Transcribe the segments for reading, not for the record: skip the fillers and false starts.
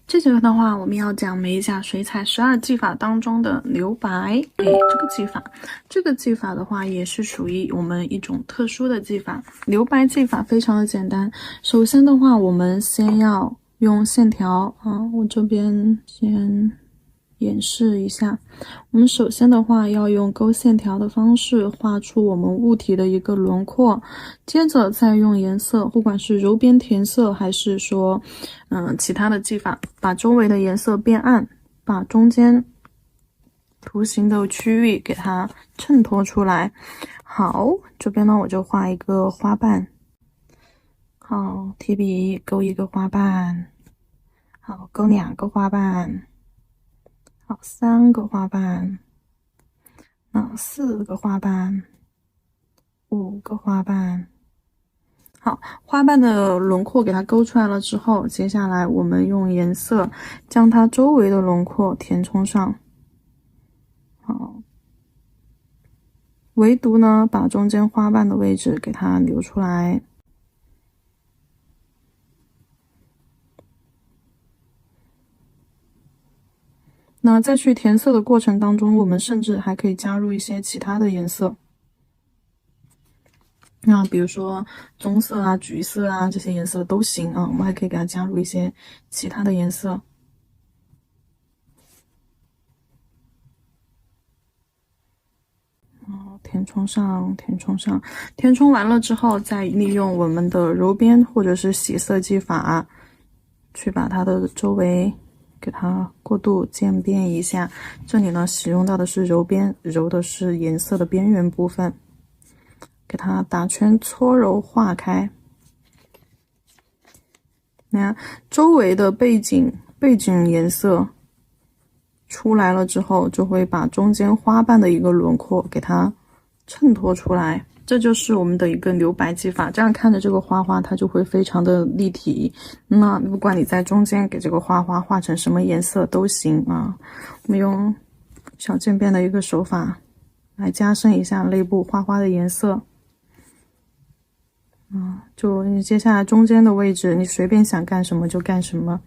这节课的话，我们要讲美甲水彩12技法当中的留白。这个技法的话，也是属于我们一种特殊的技法。留白技法非常的简单。首先的话，我们先要用线条我这边先演示一下。我们首先的话要用勾线条的方式画出我们物体的一个轮廓，接着再用颜色，不管是柔边填色还是说其他的技法，把周围的颜色变暗，把中间图形的区域给它衬托出来。好，这边呢我就画一个花瓣。好，提笔勾一个花瓣。好，勾2个花瓣。好，3个花瓣。4个花瓣。5个花瓣。好，花瓣的轮廓给它勾出来了之后，接下来我们用颜色将它周围的轮廓填充上。好，唯独呢把中间花瓣的位置给它留出来。那在去填色的过程当中，我们甚至还可以加入一些其他的颜色。那比如说棕色啊、橘色啊，这些颜色都行啊，我们还可以给它加入一些其他的颜色。填充上，填充完了之后，再利用我们的柔边或者是洗色技法，去把它的周围给它过渡渐变一下。这里呢，使用到的是柔边，揉的是颜色的边缘部分，给它打圈搓揉化开。那周围的背景颜色出来了之后，就会把中间花瓣的一个轮廓给它衬托出来。这就是我们的一个留白技法，这样看着这个花花它就会非常的立体。那不管你在中间给这个花花画成什么颜色都行啊。我们用小渐变的一个手法来加深一下内部花花的颜色。就你接下来中间的位置，你随便想干什么就干什么，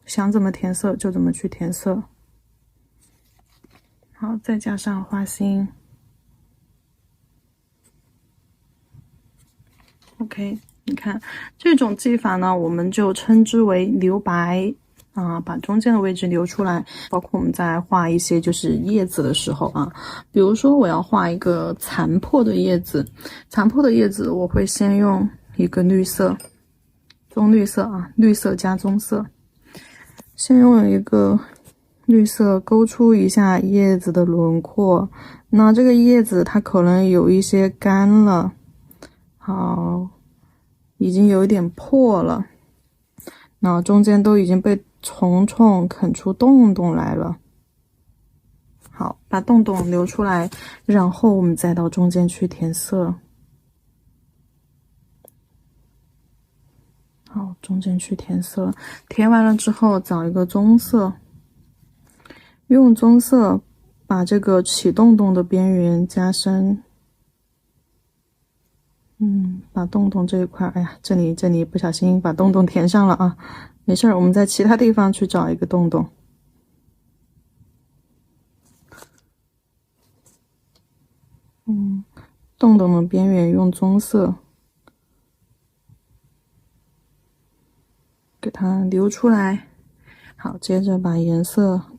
想怎么填色就怎么去填色。好，再加上花心。OK， 你看这种技法呢，我们就称之为留白把中间的位置留出来。包括我们在画一些就是叶子的时候比如说我要画一个残破的叶子，我会先用一个绿色，棕绿色绿色加棕色，先用一个绿色勾出一下叶子的轮廓。那这个叶子它可能有一些干了，好，已经有一点破了，那中间都已经被虫虫啃出洞洞来了。好，把洞洞留出来，然后我们再到中间去填色。好，中间去填色，填完了之后找一个棕色，用棕色把这个起洞洞的边缘加深。把洞洞这一块，哎呀，这里不小心把洞洞填上了没事儿，我们在其他地方去找一个洞洞。洞洞的边缘用棕色给它留出来。好，接着把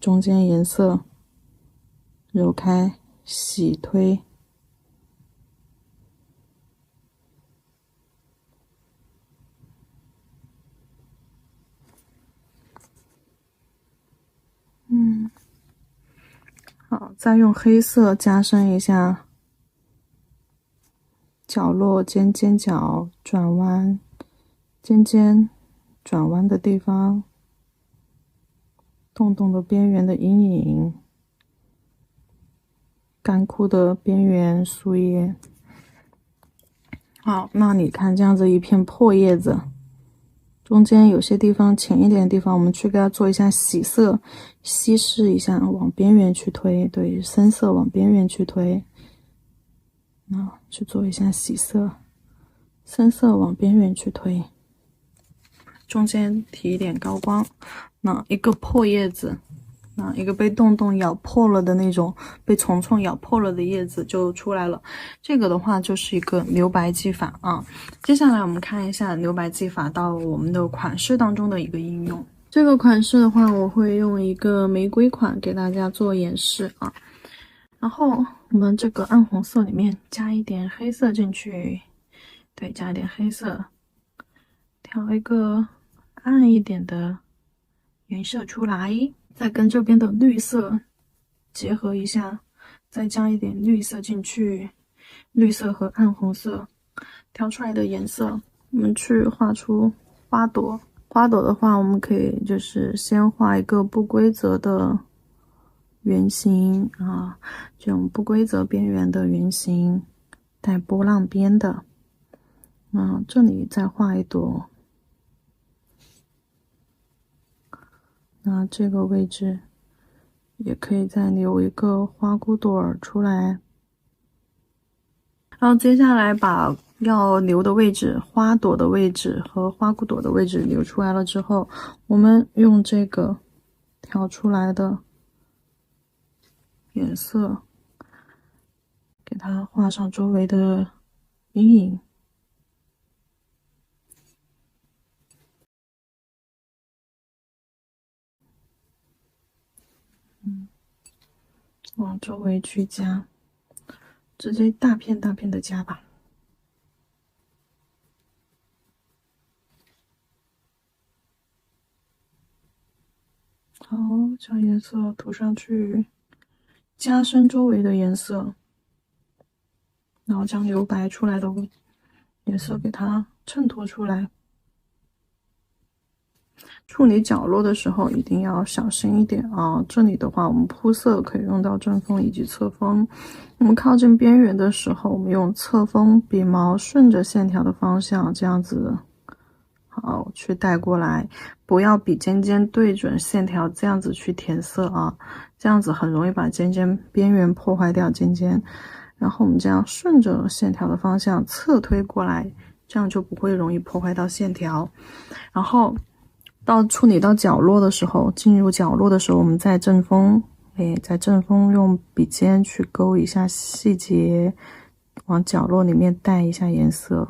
中间颜色揉开，洗推。好，再用黑色加深一下角落尖角转弯，转弯的地方，洞洞的边缘的阴影，干枯的边缘树叶。好，那你看这样子一片破叶子，中间有些地方浅一点的地方，我们去给它做一下洗色，稀释一下，往边缘去推，对，深色往边缘去推。去做一下洗色，深色往边缘去推。中间提一点高光。那一个破叶子，那一个被洞洞咬破了的那种，被虫虫咬破了的叶子就出来了。这个的话就是一个留白技法啊。接下来我们看一下留白技法到我们的款式当中的一个应用。这个款式的话，我会用一个玫瑰款给大家做演示啊。然后我们这个暗红色里面加一点黑色进去，对，加一点黑色，调一个暗一点的颜色出来，再跟这边的绿色结合一下，再加一点绿色进去，绿色和暗红色调出来的颜色，我们去画出花朵。花朵的话，我们可以就是先画一个不规则的圆形啊，这种不规则边缘的圆形，带波浪边的。这里再画一朵。那这个位置也可以再留一个花骨朵儿出来。然后接下来把要留的位置，花朵的位置和花骨朵的位置留出来了之后，我们用这个调出来的颜色给它画上周围的阴影。往周围去加，直接大片大片的加吧。好，将颜色涂上去，加深周围的颜色，然后将留白出来的颜色给它衬托出来。处理角落的时候一定要小心一点啊！这里的话，我们铺色可以用到正锋以及侧锋。我们靠近边缘的时候，我们用侧锋笔毛顺着线条的方向，这样子好去带过来，不要笔尖尖对准线条，这样子去填色啊，这样子很容易把尖尖边缘破坏掉尖尖。然后我们这样顺着线条的方向侧推过来，这样就不会容易破坏到线条。然后到处理到角落的时候，进入角落的时候，我们在正锋，在正锋用笔尖去勾一下细节，往角落里面带一下颜色。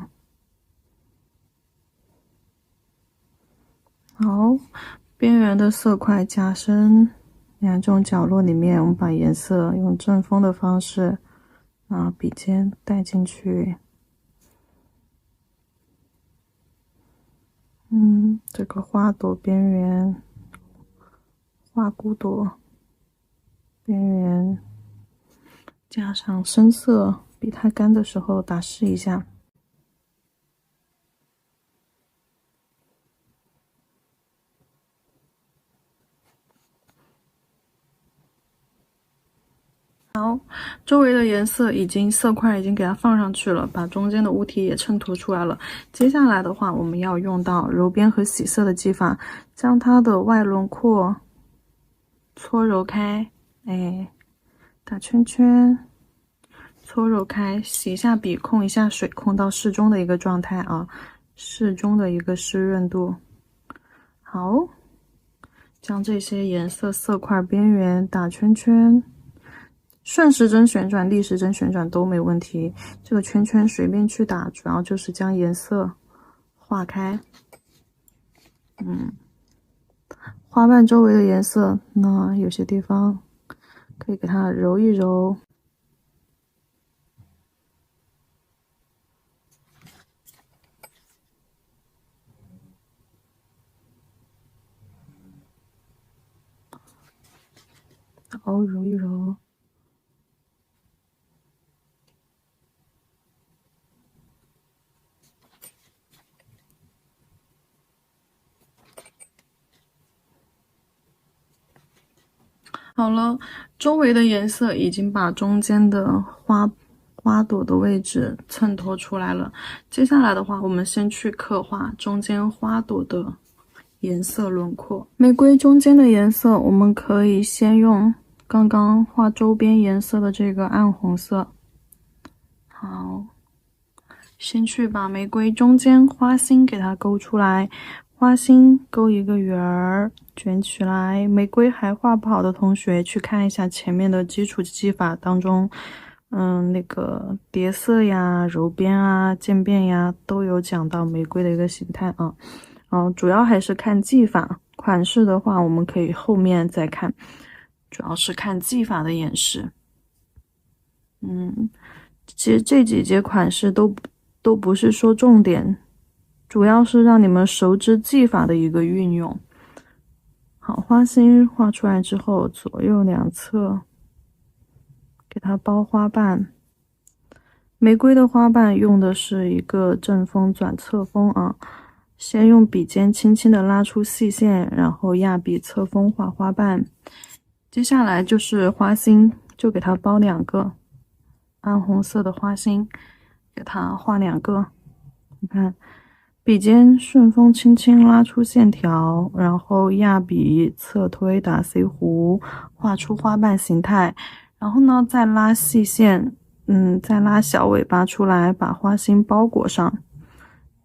好，边缘的色块加深，这种角落里面，我们把颜色用正锋的方式，笔尖带进去。这个花朵边缘，花骨朵边缘，加上深色，笔太干的时候打湿一下。好，周围的颜色色块已经给它放上去了，把中间的物体也衬托出来了。接下来的话，我们要用到揉边和洗色的技法，将它的外轮廓搓揉开，打圈圈，搓揉开，洗一下笔，控一下水，控到适中的一个状态啊，适中的一个湿润度。好，将这些颜色色块边缘打圈圈。顺时针旋转、逆时针旋转都没问题，这个圈圈随便去打，主要就是将颜色化开。花瓣周围的颜色，那有些地方可以给它揉一揉。好，揉一揉。好了，周围的颜色已经把中间的花朵的位置衬托出来了。接下来的话，我们先去刻画中间花朵的颜色轮廓。玫瑰中间的颜色，我们可以先用刚刚画周边颜色的这个暗红色。好，先去把玫瑰中间花心给它勾出来。花心勾一个圆儿，卷起来。玫瑰还画不好的同学，去看一下前面的基础技法当中，那个叠色呀、揉边啊、渐变呀，都有讲到玫瑰的一个形态啊。主要还是看技法，款式的话我们可以后面再看，主要是看技法的演示。其实这几节款式都不是说重点，主要是让你们熟知技法的一个运用。好，花心画出来之后，左右两侧给它包花瓣。玫瑰的花瓣用的是一个正锋转侧锋啊，先用笔尖轻轻的拉出细线，然后压笔侧锋画花瓣。接下来就是花心，就给它包2个暗红色的花心，给它画2个。你看，笔尖顺锋轻轻拉出线条，然后压笔侧推打 C 弧，画出花瓣形态。然后呢，再拉细线，再拉小尾巴出来，把花心包裹上。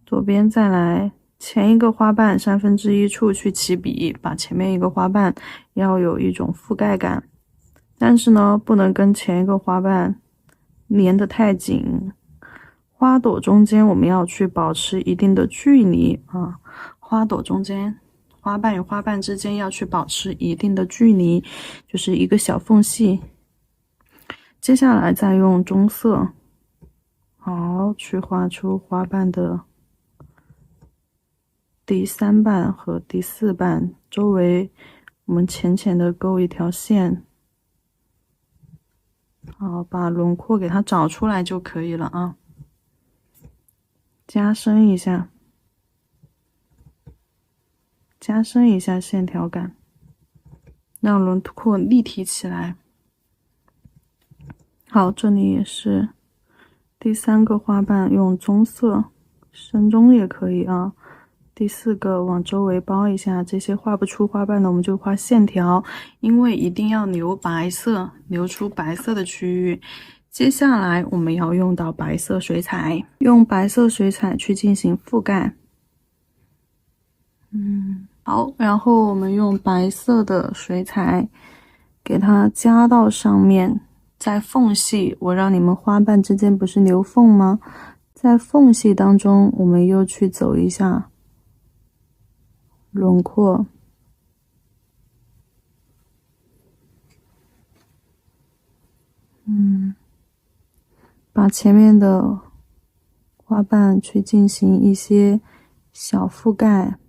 左边再来前一个花瓣1/3处去起笔，把前面一个花瓣要有一种覆盖感，但是呢，不能跟前一个花瓣粘得太紧。花朵中间我们要去保持一定的距离啊，花朵中间，花瓣与花瓣之间要去保持一定的距离，就是一个小缝隙。接下来再用棕色，好，去画出花瓣的第3瓣和第4瓣，周围我们浅浅的勾一条线。好，把轮廓给它找出来就可以了啊。加深一下线条感，让轮廓立体起来。好，这里也是第3个花瓣用棕色，深棕也可以啊。第4个往周围包一下，这些画不出花瓣的我们就画线条，因为一定要留白色，留出白色的区域。接下来我们要用到白色水彩，用白色水彩去进行覆盖。好，然后我们用白色的水彩给它加到上面，在缝隙，我让你们花瓣之间不是留缝吗？在缝隙当中，我们又去走一下轮廓。把前面的花瓣去进行一些小覆盖。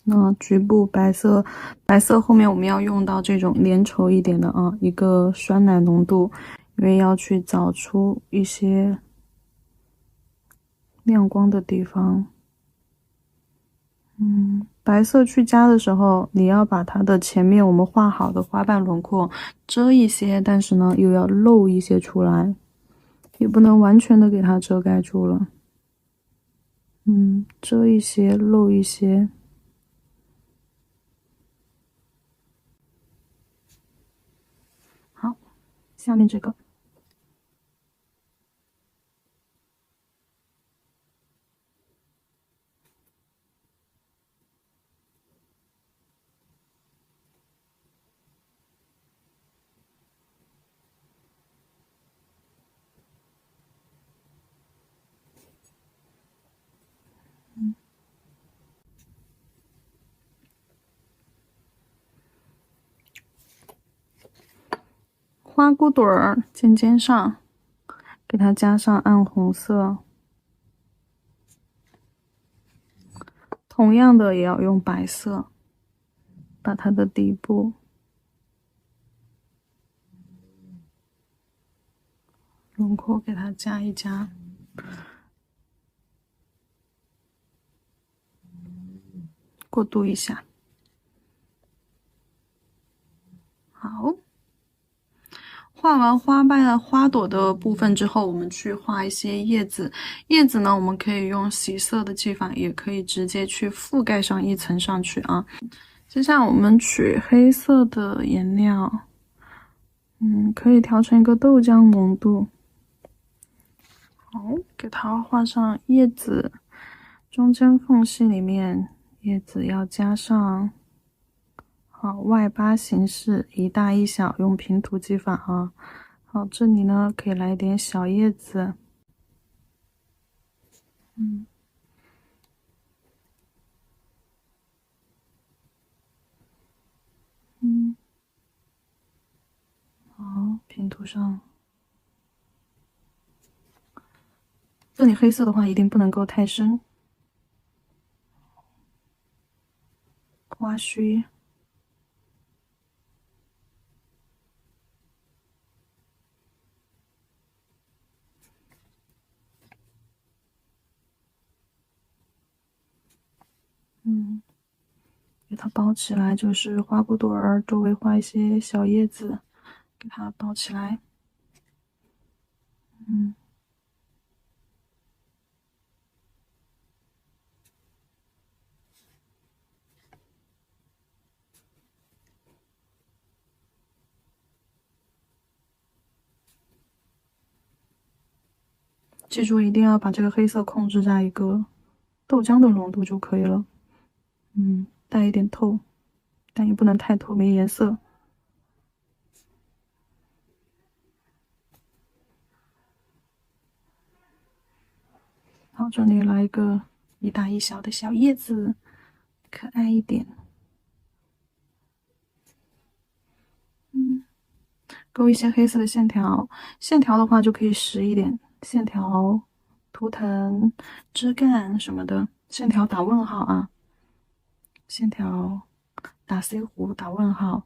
那局部白色后面我们要用到这种粘稠一点的啊，一个酸奶浓度，因为要去找出一些亮光的地方。白色去加的时候，你要把它的前面我们画好的花瓣轮廓遮一些，但是呢又要露一些出来，也不能完全的给它遮盖住了。遮一些，露一些。好，下面这个。花骨朵儿尖尖上，给它加上暗红色。同样的也要用白色，把它的底部轮廓给它加一加。过渡一下。好，画完花瓣、花朵的部分之后，我们去画一些叶子。叶子呢，我们可以用洗色的技法，也可以直接去覆盖上一层上去啊。接下来我们取黑色的颜料，可以调成一个豆浆浓度。好，给它画上叶子，中间缝隙里面叶子要加上。好，外八形式，一大一小，用平涂技法啊。好，这里呢可以来一点小叶子。好，平涂上。这里黑色的话一定不能够太深。花须。给它包起来，就是花骨朵儿周围画一些小叶子，给它包起来。记住，一定要把这个黑色控制在一个豆浆的浓度就可以了。带一点透，但也不能太透，没颜色。好，这里来一个一大一小的小叶子，可爱一点。勾一些黑色的线条，线条的话就可以实一点，线条、图腾、枝干什么的，线条打问号啊，线条打 C 弧打问号。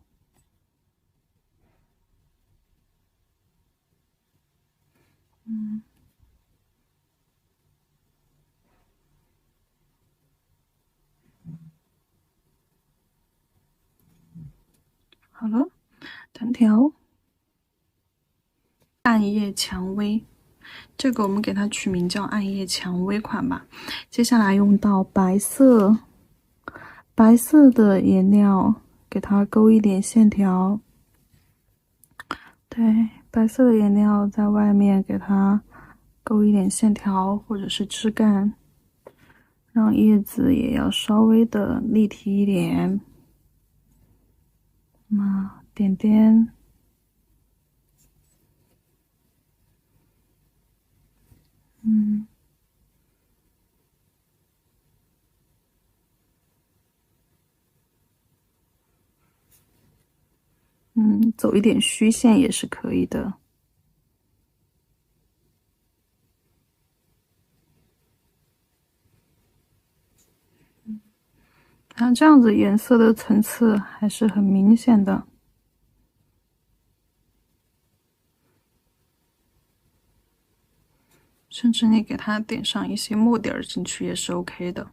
好了，藤条。暗夜蔷薇，这个我们给它取名叫暗夜蔷薇款吧。接下来用到白色，白色的颜料给它勾一点线条。对，白色的颜料在外面给它勾一点线条，或者是枝干，让叶子也要稍微的立体一点。点点。走一点虚线也是可以的。像这样子颜色的层次还是很明显的。甚至你给它点上一些墨点儿进去也是 OK 的。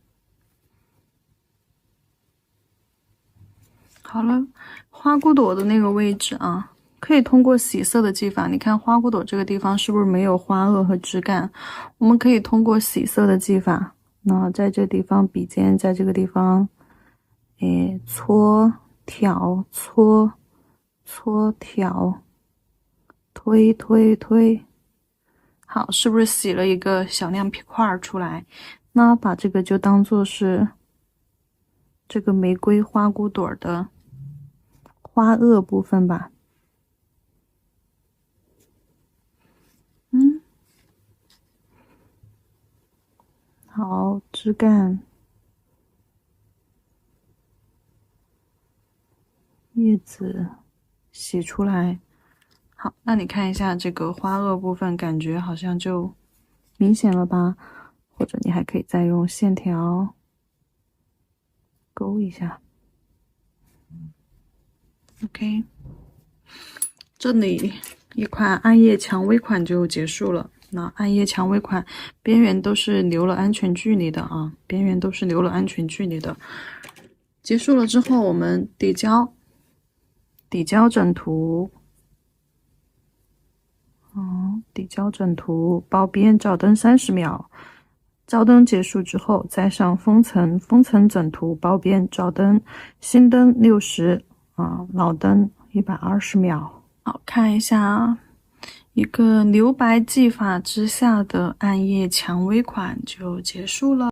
好了，花骨朵的那个位置啊，可以通过洗色的技法，你看花骨朵这个地方是不是没有花萼和枝干？我们可以通过洗色的技法，那在这地方笔尖在这个地方，搓挑搓搓挑，推推推。好，是不是洗了一个小亮皮块出来？那把这个就当做是这个玫瑰花骨朵的花萼部分吧。好，枝干、叶子洗出来。好，那你看一下这个花萼部分，感觉好像就明显了吧？或者你还可以再用线条勾一下。OK， 这里一款暗夜蔷薇款就结束了。那暗夜蔷薇款边缘都是留了安全距离的啊，边缘都是留了安全距离的。结束了之后，我们底胶整涂。底胶整涂，包边照灯30秒。照灯结束之后，再上封层整涂，包边照灯，新灯60老灯120秒。好，看一下一个留白技法之下的暗夜蔷薇款就结束了。